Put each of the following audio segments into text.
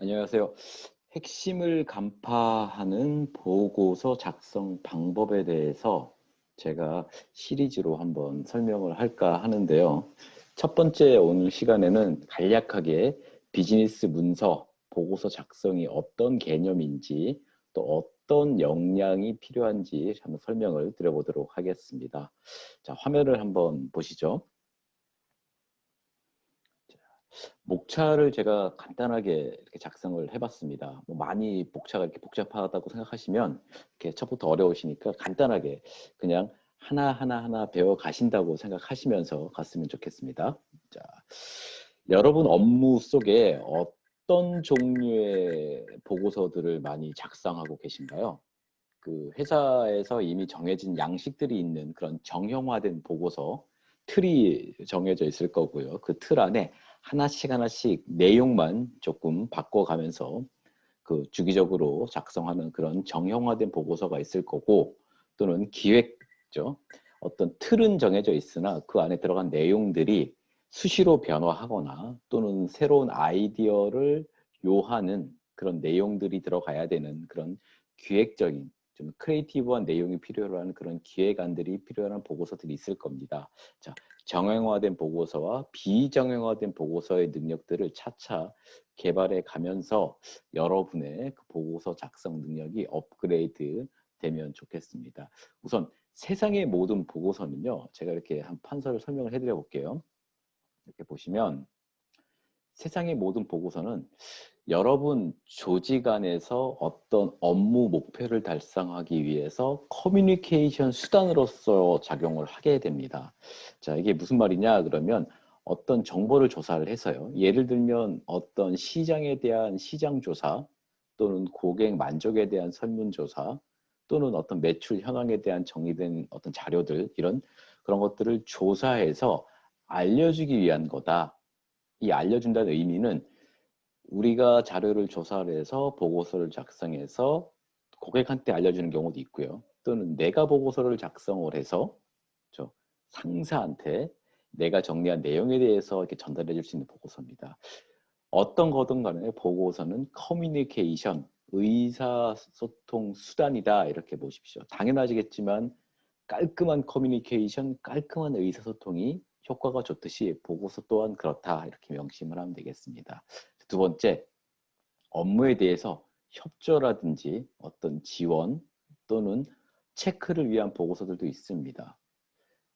안녕하세요. 핵심을 간파하는 보고서 작성 방법에 대해서 제가 시리즈로 한번 설명을 할까 하는데요. 첫 번째 오늘 시간에는 간략하게 비즈니스 문서 보고서 작성이 어떤 개념인지 또 어떤 역량이 필요한지 한번 설명을 드려보도록 하겠습니다. 자, 화면을 한번 보시죠. 목차를 제가 간단하게 이렇게 작성을 해봤습니다. 뭐 많이 목차가 이렇게 복잡하다고 생각하시면 이렇게 첫부터 어려우시니까 간단하게 그냥 하나 배워 가신다고 생각하시면서 갔으면 좋겠습니다. 자, 여러분 업무 속에 어떤 종류의 보고서들을 많이 작성하고 계신가요? 그 회사에서 이미 정해진 양식들이 있는 그런 정형화된 보고서 틀이 정해져 있을 거고요. 그 틀 안에 하나씩 내용만 조금 바꿔가면서 그 주기적으로 작성하는 그런 정형화된 보고서가 있을 거고, 또는 기획죠. 어떤 틀은 정해져 있으나 그 안에 들어간 내용들이 수시로 변화하거나 또는 새로운 아이디어를 요하는 그런 내용들이 들어가야 되는 그런 기획적인 좀 크리에이티브한 내용이 필요로 하는 그런 기획안들이 필요한 보고서들이 있을 겁니다. 자, 정형화된 보고서와 비정형화된 보고서의 능력들을 차차 개발해 가면서 여러분의 그 보고서 작성 능력이 업그레이드 되면 좋겠습니다. 우선 세상의 모든 보고서는요, 제가 이렇게 한 판서를 설명을 해드려 볼게요. 이렇게 보시면 세상의 모든 보고서는 여러분 조직 안에서 어떤 업무 목표를 달성하기 위해서 커뮤니케이션 수단으로서 작용을 하게 됩니다. 자, 이게 무슨 말이냐 그러면 어떤 정보를 조사를 해서요. 예를 들면 어떤 시장에 대한 시장 조사 또는 고객 만족에 대한 설문조사 또는 어떤 매출 현황에 대한 정리된 어떤 자료들 이런 그런 것들을 조사해서 알려주기 위한 거다. 이 알려준다는 의미는 우리가 자료를 조사를 해서 보고서를 작성해서 고객한테 알려주는 경우도 있고요. 또는 내가 보고서를 작성을 해서 저 상사한테 내가 정리한 내용에 대해서 이렇게 전달해 줄 수 있는 보고서입니다. 어떤 거든 간에 보고서는 커뮤니케이션, 의사소통 수단이다 이렇게 보십시오. 당연하시겠지만 깔끔한 커뮤니케이션, 깔끔한 의사소통이 효과가 좋듯이 보고서 또한 그렇다 이렇게 명심을 하면 되겠습니다. 두 번째, 업무에 대해서 협조라든지 어떤 지원 또는 체크를 위한 보고서들도 있습니다.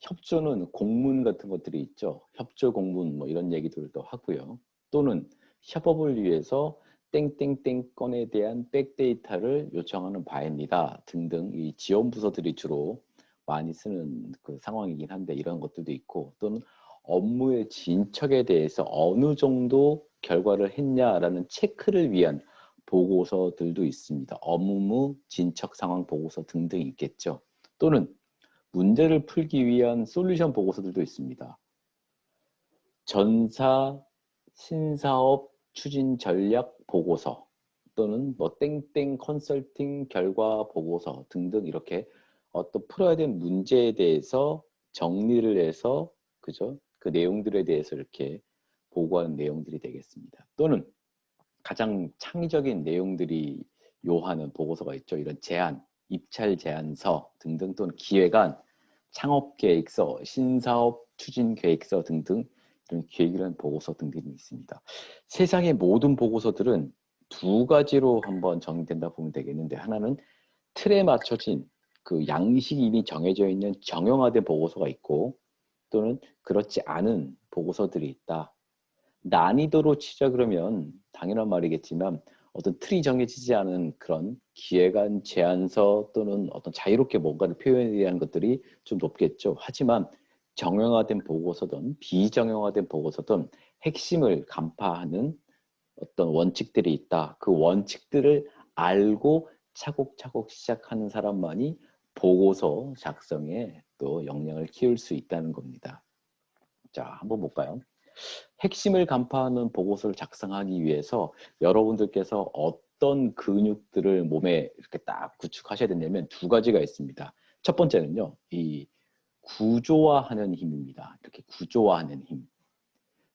협조는 공문 같은 것들이 있죠. 협조 공문 뭐 이런 얘기들도 하고요. 또는 협업을 위해서 땡땡땡 건에 대한 백데이터를 요청하는 바입니다. 등등 이 지원 부서들이 주로 많이 쓰는 그 상황이긴 한데 이런 것들도 있고, 또는 업무의 진척에 대해서 어느 정도 결과를 했냐라는 체크를 위한 보고서들도 있습니다. 업무 진척 상황 보고서 등등 있겠죠. 또는 문제를 풀기 위한 솔루션 보고서들도 있습니다. 전사 신사업 추진 전략 보고서 또는 뭐 땡땡 컨설팅 결과 보고서 등등 이렇게 어떤 풀어야 되는 문제에 대해서 정리를 해서 그죠? 그 내용들에 대해서 이렇게 보고하는 내용들이 되겠습니다. 또는 가장 창의적인 내용들이 요하는 보고서가 있죠. 이런 제안, 입찰 제안서 등등 또는 기획안, 창업 계획서, 신사업 추진 계획서 등등 이런 계획이라는 보고서 등등이 있습니다. 세상의 모든 보고서들은 두 가지로 한번 정의된다 보면 되겠는데, 하나는 틀에 맞춰진 그 양식이 이미 정해져 있는 정형화된 보고서가 있고, 또는 그렇지 않은 보고서들이 있다. 난이도로 치자 그러면 당연한 말이겠지만 어떤 틀이 정해지지 않은 그런 기획안 제안서 또는 어떤 자유롭게 뭔가를 표현에 대한 것들이 좀 높겠죠. 하지만 정형화된 보고서든 비정형화된 보고서든 핵심을 간파하는 어떤 원칙들이 있다. 그 원칙들을 알고 차곡차곡 시작하는 사람만이 보고서 작성에 또 역량을 키울 수 있다는 겁니다. 자, 한번 볼까요? 핵심을 간파하는 보고서를 작성하기 위해서 여러분들께서 어떤 근육들을 몸에 이렇게 딱 구축하셔야 되냐면 두 가지가 있습니다. 첫 번째는요, 이 구조화하는 힘입니다. 이렇게 구조화하는 힘.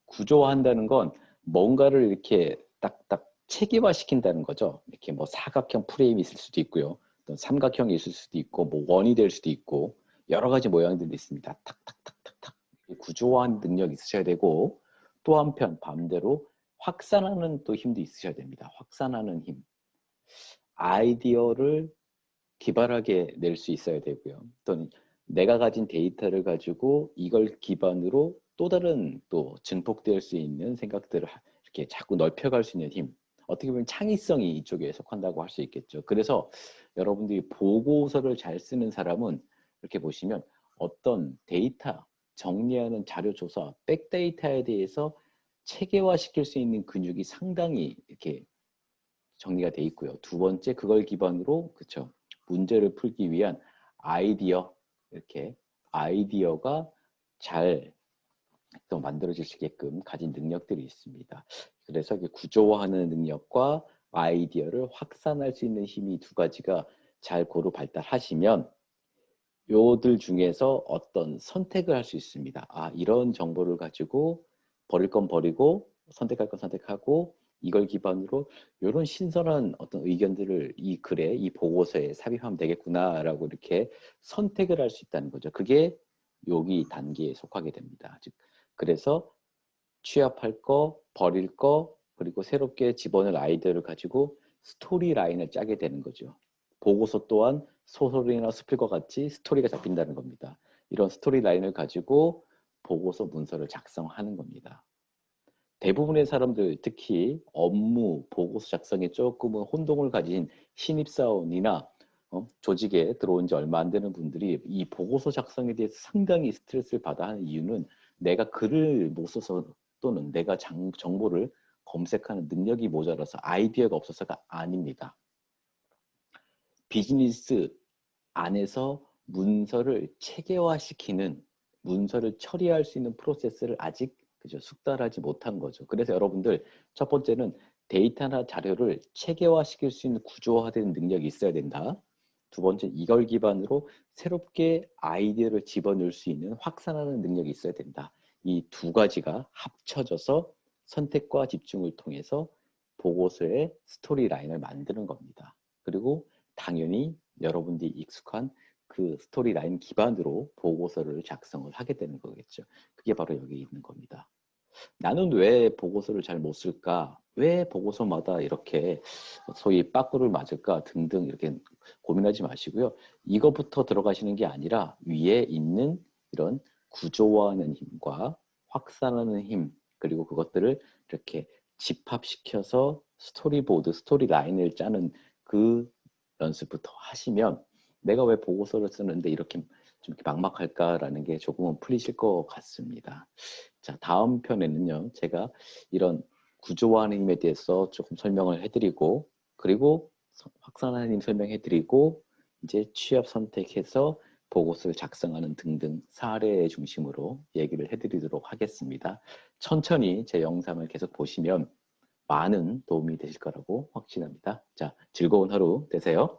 구조화한다는 건 뭔가를 이렇게 딱딱 체계화시킨다는 거죠. 이렇게 뭐 사각형 프레임이 있을 수도 있고요. 또 삼각형이 있을 수도 있고 뭐 원이 될 수도 있고 여러 가지 모양들이 있습니다. 탁탁탁탁탁탁 구조화하는 능력이 있으셔야 되고 또 한편 반대로 확산하는 또 힘도 있으셔야 됩니다. 확산하는 힘. 아이디어를 기발하게 낼 수 있어야 되고요. 또는 내가 가진 데이터를 가지고 이걸 기반으로 또 다른 또 증폭될 수 있는 생각들을 이렇게 자꾸 넓혀갈 수 있는 힘. 어떻게 보면 창의성이 이쪽에 속한다고 할 수 있겠죠. 그래서 여러분들이 보고서를 잘 쓰는 사람은 이렇게 보시면 어떤 데이터, 정리하는 자료 조사, 백데이터에 대해서 체계화시킬 수 있는 근육이 상당히 이렇게 정리가 돼 있고요. 두 번째, 그걸 기반으로 그쵸, 문제를 풀기 위한 아이디어, 이렇게 아이디어가 잘 또 만들어질 수 있게끔 가진 능력들이 있습니다. 그래서 구조화하는 능력과 아이디어를 확산할 수 있는 힘이 두 가지가 잘 고루 발달하시면 요들 중에서 어떤 선택을 할 수 있습니다. 아, 이런 정보를 가지고 버릴 건 버리고 선택할 건 선택하고 이걸 기반으로 이런 신선한 어떤 의견들을 이 글에, 이 보고서에 삽입하면 되겠구나라고 이렇게 선택을 할 수 있다는 거죠. 그게 여기 단계에 속하게 됩니다. 즉, 그래서 취합할 거, 버릴 거, 그리고 새롭게 집어넣을 아이디어를 가지고 스토리 라인을 짜게 되는 거죠. 보고서 또한 소설이나 수필과 같이 스토리가 잡힌다는 겁니다. 이런 스토리 라인을 가지고 보고서 문서를 작성하는 겁니다. 대부분의 사람들, 특히 업무, 보고서 작성에 조금은 혼동을 가진 신입사원이나 조직에 들어온 지 얼마 안 되는 분들이 이 보고서 작성에 대해서 상당히 스트레스를 받아 하는 이유는 내가 글을 못 써서 또는 내가 정보를 검색하는 능력이 모자라서 아이디어가 없어서가 아닙니다. 비즈니스 안에서 문서를 체계화시키는, 문서를 처리할 수 있는 프로세스를 아직 그죠, 숙달하지 못한 거죠. 그래서 여러분들 첫 번째는 데이터나 자료를 체계화시킬 수 있는 구조화된 능력이 있어야 된다. 두 번째, 이걸 기반으로 새롭게 아이디어를 집어넣을 수 있는 확산하는 능력이 있어야 된다. 이 두 가지가 합쳐져서 선택과 집중을 통해서 보고서의 스토리 라인을 만드는 겁니다. 그리고 당연히 여러분들이 익숙한 그 스토리 라인 기반으로 보고서를 작성을 하게 되는 거겠죠. 그게 바로 여기 있는 겁니다. 나는 왜 보고서를 잘 못 쓸까? 왜 보고서마다 이렇게 소위 빠꾸를 맞을까? 등등 이렇게 고민하지 마시고요. 이거부터 들어가시는 게 아니라 위에 있는 이런 구조화하는 힘과 확산하는 힘, 그리고 그것들을 이렇게 집합시켜서 스토리보드, 스토리 라인을 짜는 그 연습부터 하시면 내가 왜 보고서를 쓰는데 이렇게 좀 막막할까라는 게 조금은 풀리실 것 같습니다. 자, 다음 편에는요, 제가 이런 구조화하는 힘에 대해서 조금 설명을 해드리고, 그리고 확산하는 힘 설명해드리고, 이제 취업 선택해서 보고서를 작성하는 등등 사례 중심으로 얘기를 해드리도록 하겠습니다. 천천히 제 영상을 계속 보시면 많은 도움이 되실 거라고 확신합니다. 자, 즐거운 하루 되세요.